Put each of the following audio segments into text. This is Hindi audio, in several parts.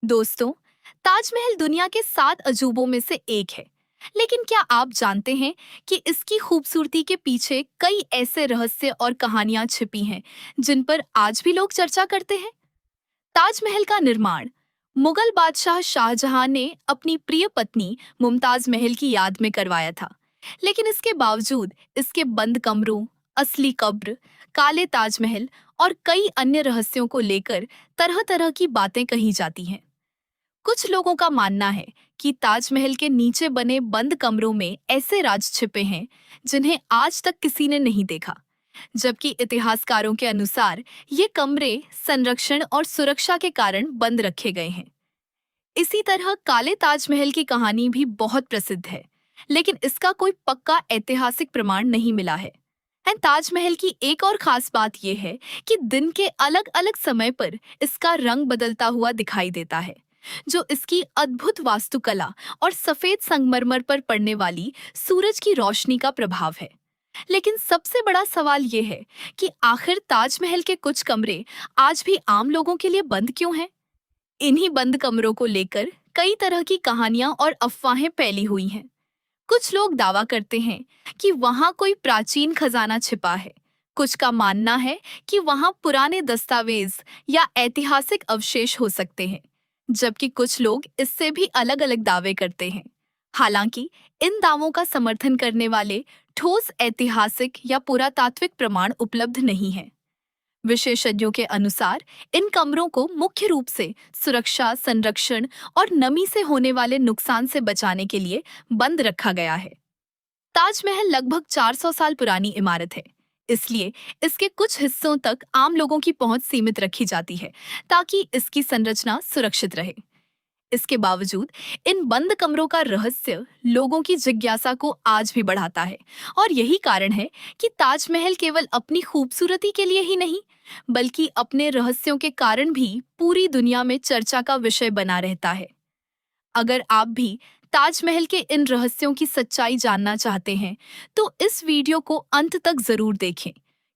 दोस्तों, ताजमहल दुनिया के 7 अजूबों में से एक है। लेकिन क्या आप जानते हैं कि इसकी खूबसूरती के पीछे कई ऐसे रहस्य और कहानियां छिपी हैं जिन पर आज भी लोग चर्चा करते हैं। ताजमहल का निर्माण मुगल बादशाह शाहजहां ने अपनी प्रिय पत्नी मुमताज महल की याद में करवाया था। लेकिन इसके बावजूद इसके बंद कमरों, असली कब्र, काले ताजमहल और कई अन्य रहस्यों को लेकर तरह तरह की बातें कही जाती हैं। कुछ लोगों का मानना है कि ताजमहल के नीचे बने बंद कमरों में ऐसे राज छिपे हैं जिन्हें आज तक किसी ने नहीं देखा, जबकि इतिहासकारों के अनुसार ये कमरे संरक्षण और सुरक्षा के कारण बंद रखे गए हैं। इसी तरह काले ताजमहल की कहानी भी बहुत प्रसिद्ध है, लेकिन इसका कोई पक्का ऐतिहासिक प्रमाण नहीं मिला है। ताजमहल की एक और खास बात यह है कि दिन के अलग अलग समय पर इसका रंग बदलता हुआ दिखाई देता है, जो इसकी अद्भुत वास्तुकला और सफेद संगमरमर पर पड़ने वाली सूरज की रोशनी का प्रभाव है। लेकिन सबसे बड़ा सवाल ये है कि आखिर ताजमहल के कुछ कमरे आज भी आम लोगों के लिए बंद क्यों हैं? इन्हीं बंद कमरों को लेकर कई तरह की कहानियां और अफवाहें फैली हुई हैं। कुछ लोग दावा करते हैं कि वहां कोई प्राचीन खजाना छिपा है। कुछ का मानना है कि वहां पुराने दस्तावेज या ऐतिहासिक अवशेष हो सकते हैं, जबकि कुछ लोग इससे भी अलग-अलग दावे करते हैं। हालांकि इन दावों का समर्थन करने वाले ठोस ऐतिहासिक या पुरातात्विक प्रमाण उपलब्ध नहीं है। विशेषज्ञों के अनुसार इन कमरों को मुख्य रूप से सुरक्षा, संरक्षण और नमी से होने वाले नुकसान से बचाने के लिए बंद रखा गया है। ताजमहल लगभग 400 साल पुरानी इमारत है, इसलिए इसके कुछ हिस्सों तक आम लोगों की पहुंच सीमित रखी जाती है ताकि इसकी संरचना सुरक्षित रहे। इसके बावजूद इन बंद कमरों का रहस्य लोगों की जिज्ञासा को आज भी बढ़ाता है, और यही कारण है कि ताजमहल केवल अपनी खूबसूरती के लिए ही नहीं, बल्कि अपने रहस्यों के कारण भी पूरी दुनिया में चर्चा का विषय बना रहता है। अगर आप भी ताजमहल के इन रहस्यों की सच्चाई जानना चाहते हैं, तो इस वीडियो को अंत तक जरूर देखें,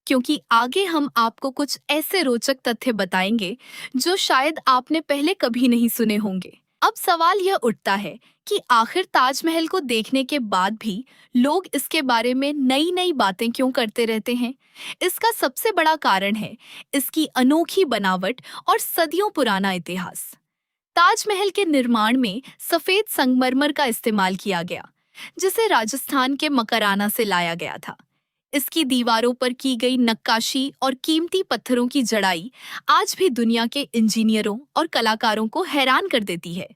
क्योंकि आगे हम आपको कुछ ऐसे रोचक तथ्य बताएंगे जो शायद आपने पहले कभी नहीं सुने होंगे। अब सवाल यह उठता है कि आखिर ताजमहल को देखने के बाद भी लोग इसके बारे में नई नई बातें क्यों करते रहते हैं? इसका सबसे बड़ा कारण है इसकी अनोखी बनावट और सदियों पुराना इतिहास। ताजमहल के निर्माण में सफेद संगमरमर का इस्तेमाल किया गया, जिसे राजस्थान के मकराना से लाया गया था। इसकी दीवारों पर की गई नक्काशी और कीमती पत्थरों की जड़ाई आज भी दुनिया के इंजीनियरों और कलाकारों को हैरान कर देती है।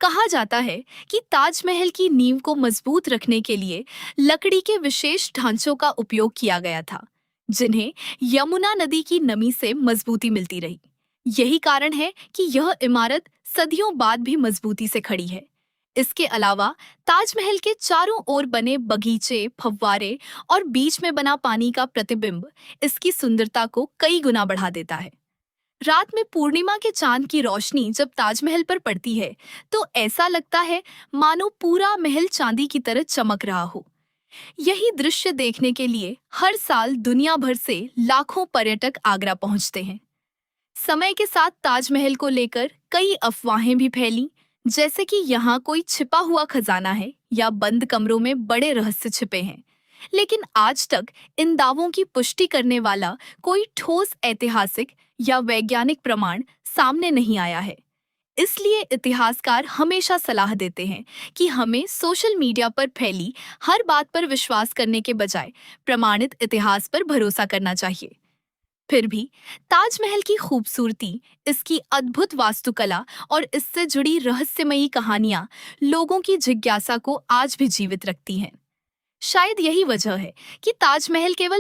कहा जाता है कि ताजमहल की नींव को मजबूत रखने के लिए लकड़ी के विशेष ढांचों का उपयोग किया गया था, जिन्हें यमुना नदी की नमी से मजबूती मिलती रही। यही कारण है कि यह इमारत सदियों बाद भी मजबूती से खड़ी है। इसके अलावा ताजमहल के चारों ओर बने बगीचे, फव्वारे और बीच में बना पानी का प्रतिबिंब इसकी सुंदरता को कई गुना बढ़ा देता है। रात में पूर्णिमा के चांद की रोशनी जब ताजमहल पर पड़ती है, तो ऐसा लगता है मानो पूरा महल चांदी की तरह चमक रहा हो। यही दृश्य देखने के लिए हर साल दुनिया भर से लाखों पर्यटक आगरा पहुंचते हैं। समय के साथ ताजमहल को लेकर कई अफवाहें भी फैली, जैसे कि यहाँ कोई छिपा हुआ खजाना है या बंद कमरों में बड़े रहस्य छिपे हैं। लेकिन आज तक इन दावों की पुष्टि करने वाला कोई ठोस ऐतिहासिक या वैज्ञानिक प्रमाण सामने नहीं आया है। इसलिए इतिहासकार हमेशा सलाह देते हैं कि हमें सोशल मीडिया पर फैली हर बात पर विश्वास करने के बजाय प्रमाणित इतिहास पर भरोसा करना चाहिए। फिर भी ताजमहल की खूबसूरती, इसकी अद्भुत वास्तुकला और इससे जुड़ी रहस्यमयी कहानियां लोगों की जिज्ञासा को आज भी जीवित रखती हैं। शायद यही वजह है कि ताजमहल केवल